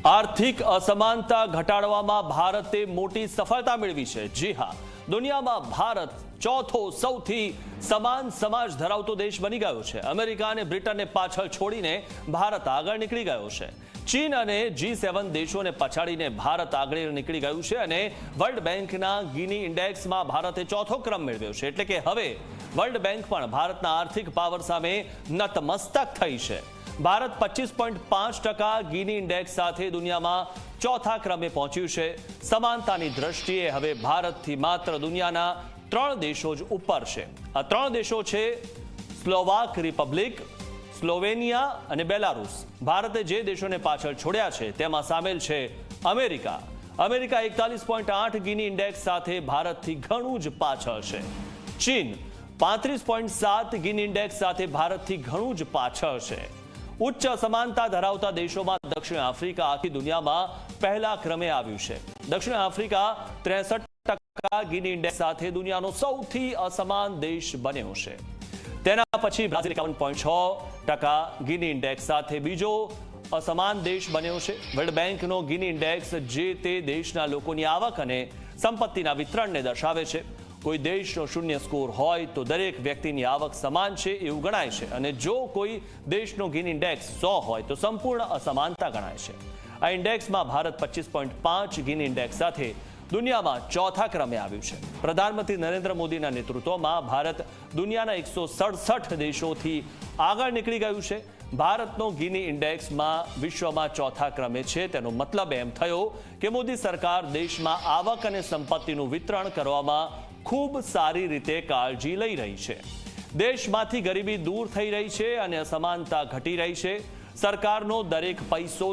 આર્થિક અસમાનતા ઘટાડવામાં ભારતે મોટી સફળતા મેળવી છે। જી હા, દુનિયામાં ભારત ચોથો સૌથી સમાન સમાજ ધરાવતો દેશ બની ગયો છે। અમેરિકા અને બ્રિટનને પાછળ છોડીને ભારત આગળ નીકળી ગયો છે। ચીન અને G7 દેશોને પછાડીને ભારત આગળ નીકળી ગયું છે અને વર્લ્ડ બેંકના ગિની ઇન્ડેક્સમાં ભારતે ચોથો ક્રમ મેળવ્યો છે। એટલે કે હવે વર્લ્ડ બેંક પણ ભારતના આર્થિક પાવર સામે નતમસ્તક થઈ છે। ભારત 25.5% ગિની ઇન્ડેક્સ સાથે દુનિયામાં ચોથા ક્રમે પહોંચ્યું છે। સમાનતાની દ્રષ્ટિએ હવે ભારતથી માત્ર દુનિયાના 3 દેશો જ ઉપર છે। આ 3 દેશો છે સ્લોવાક રિપબ્લિક, સ્લોવેનિયા અને બેલારુસ। ભારતે જે દેશોને પાછળ છોડ્યા છે તેમાં સામેલ છે અમેરિકા। અમેરિકા 41.8 ગિની ઇન્ડેક્સ સાથે ભારતથી ઘણું જ પાછળ છે। ચીન 35.7 ગિની ઇન્ડેક્સ સાથે ભારતથી ઘણું જ પાછળ છે। ઉચ્ચ સમાનતા ધરાવતા દેશોમાં દક્ષિણ આફ્રિકા આખી દુનિયામાં પહેલા ક્રમે આવ્યું છે। દક્ષિણ આફ્રિકા 63% ગિની ઇન્ડેક્સ સાથે દુનિયાનો સૌથી અસમાન દેશ બન્યો છે। તેના પછી બ્રાઝિલ 51.6% ગિની ઇન્ડેક્સ સાથે બીજો અસમાન દેશ બન્યો છે। વર્લ્ડ બેંકનો ગિની ઇન્ડેક્સ જે તે દેશના લોકોની આવક અને સંપત્તિના વિતરણને દર્શાવે છે। કોઈ દેશનો શૂન્ય સ્કોર હોય તો દરેક વ્યક્તિની આવક સમાન છે એવું ગણાય છે અને જો કોઈ દેશનો ગિની ઇન્ડેક્સ 100 હોય તો સંપૂર્ણ અસમાનતા ગણાય છે। આ ઇન્ડેક્સમાં ભારત 25.5 ગિની ઇન્ડેક્સ સાથે દુનિયામાં ચોથા ક્રમે આવ્યું છે। પ્રધાનમંત્રી નરેન્દ્ર મોદીના નેતૃત્વમાં ભારત દુનિયાના 167 દેશોથી આગળ નીકળી ગયું છે। ભારતનો ગિની ઇન્ડેક્સમાં વિશ્વમાં ચોથા ક્રમે છે। તેનો મતલબ એમ થયો કે મોદી સરકાર દેશમાં આવક અને સંપત્તિનું વિતરણ કરવામાં ખૂબ સારી રીતે કાળજી લઈ રહી છે। દેશમાંથી ગરીબી દૂર થઈ રહી છે અને અસમાનતા ઘટી રહી છે। સરકારનો દરેક પૈસો